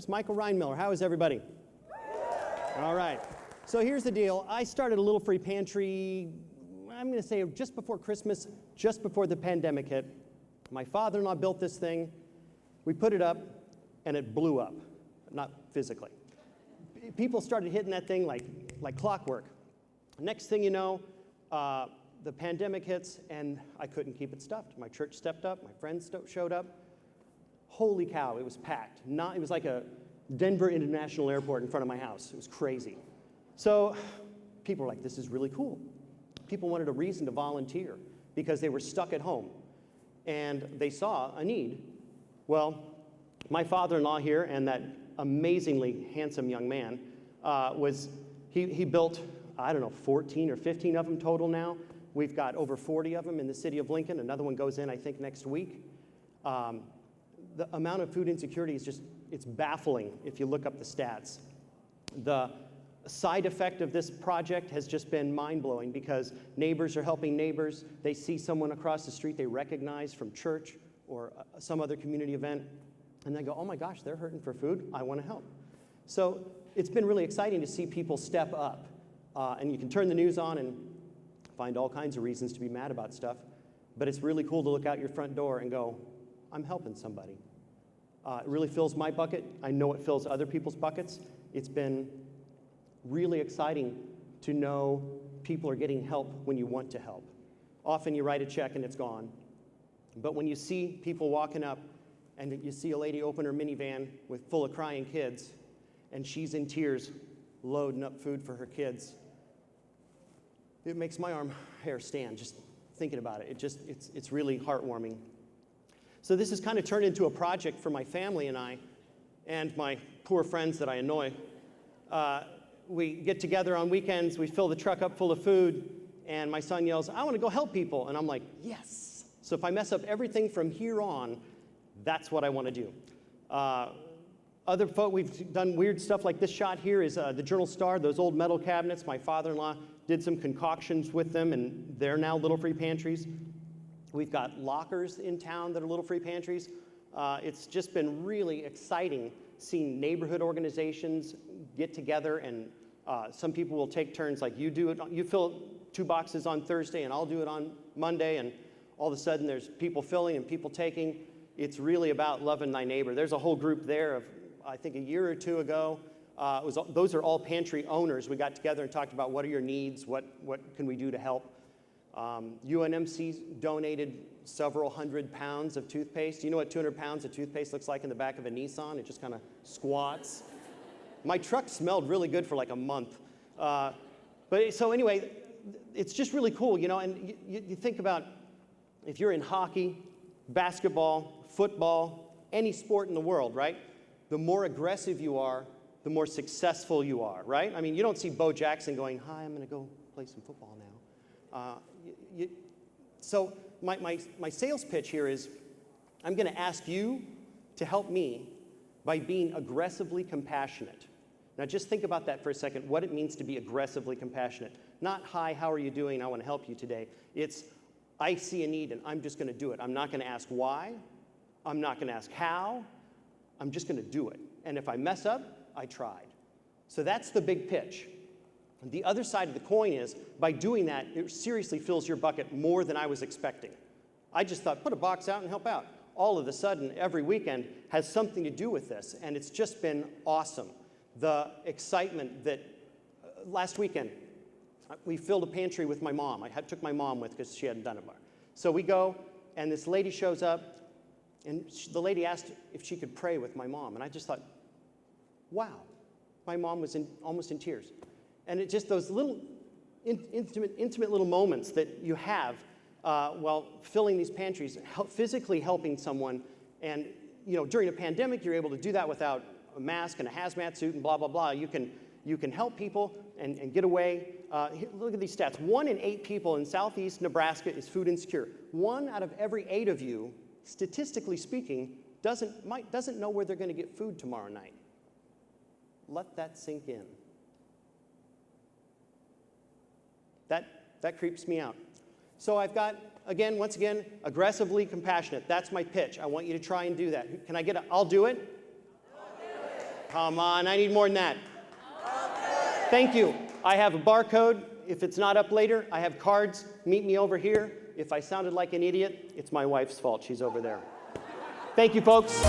Michael Reinmiller. How is everybody? All right. So here's the deal. I started a little free pantry, I'm going to say just before Christmas, just before the pandemic hit. My father-in-law built this thing. We put it up, and it blew up. Not physically. People started hitting that thing like clockwork. Next thing you know, the pandemic hits, and I couldn't keep it stuffed. My church stepped up. My friends showed up. Holy cow, it was packed. It was like a Denver International Airport in front of my house. It was crazy. So people were like, this is really cool. People wanted a reason to volunteer because they were stuck at home, and they saw a need. Well, my father-in-law here and that amazingly handsome young man he built, I don't know, 14 or 15 of them total now. We've got over 40 of them in the city of Lincoln. Another one goes in, I think, next week. The amount of food insecurity is just, it's baffling if you look up the stats. The side effect of this project has just been mind-blowing because neighbors are helping neighbors. They see someone across the street they recognize from church or some other community event, and they go, oh my gosh, they're hurting for food. I want to help. So it's been really exciting to see people step up. And you can turn the news on and find all kinds of reasons to be mad about stuff, but it's really cool to look out your front door and go, I'm helping somebody. It really fills my bucket. I know it fills other people's buckets. It's been really exciting to know people are getting help when you want to help. Often you write a check and it's gone. But when you see people walking up and you see a lady open her minivan full of crying kids and she's in tears loading up food for her kids, it makes my arm hair stand just thinking about it. It's really heartwarming. So this has kind of turned into a project for my family and I, and my poor friends that I annoy. We get together on weekends, we fill the truck up full of food, and my son yells, I want to go help people. And I'm like, yes. So if I mess up everything from here on, that's what I want to do. Other folk, we've done weird stuff like this shot here is the Journal Star, those old metal cabinets. My father-in-law did some concoctions with them, and they're now little free pantries. We've got lockers in town that are little free pantries. It's just been really exciting seeing neighborhood organizations get together, and some people will take turns, like you do it. You fill 2 boxes on Thursday, and I'll do it on Monday, and all of a sudden there's people filling and people taking. It's really about loving thy neighbor. There's a whole group there of, I think a year or two ago, those are all pantry owners. We got together and talked about what are your needs, what can we do to help. UNMC donated several hundred pounds of toothpaste. You know what 200 pounds of toothpaste looks like in the back of a Nissan? It just kind of squats. My truck smelled really good for like a month. So anyway, it's just really cool, you know, and you think about if you're in hockey, basketball, football, any sport in the world, right? The more aggressive you are, the more successful you are, right? I mean, you don't see Bo Jackson going, hi, I'm going to go play some football now. So my sales pitch here is I'm going to ask you to help me by being aggressively compassionate. Now just think about that for a second, what it means to be aggressively compassionate. Not, hi, how are you doing? I want to help you today. It's, I see a need and I'm just going to do it. I'm not going to ask why. I'm not going to ask how. I'm just going to do it. And if I mess up, I tried. So that's the big pitch. The other side of the coin is, by doing that, it seriously fills your bucket more than I was expecting. I just thought, put a box out and help out. All of a sudden, every weekend has something to do with this, and it's just been awesome. The excitement that, last weekend, we filled a pantry with my mom. I took my mom with because she hadn't done it before. So we go, and this lady shows up, and the lady asked if she could pray with my mom, and I just thought, wow. My mom was almost in tears. And it just those little intimate little moments that you have while filling these pantries, physically helping someone. And you know, during a pandemic, you're able to do that without a mask and a hazmat suit and blah, blah, blah. You can help people and get away. Look at these stats. 1 in 8 people in southeast Nebraska is food insecure. 1 out of every 8 of you, statistically speaking, doesn't know where they're going to get food tomorrow night. Let that sink in. That creeps me out. So I've got, once again, aggressively compassionate. That's my pitch. I want you to try and do that. Can I get I'll do it? I'll do it. Come on, I need more than that. Thank you. I have a barcode. If it's not up later, I have cards. Meet me over here. If I sounded like an idiot, it's my wife's fault. She's over there. Thank you, folks.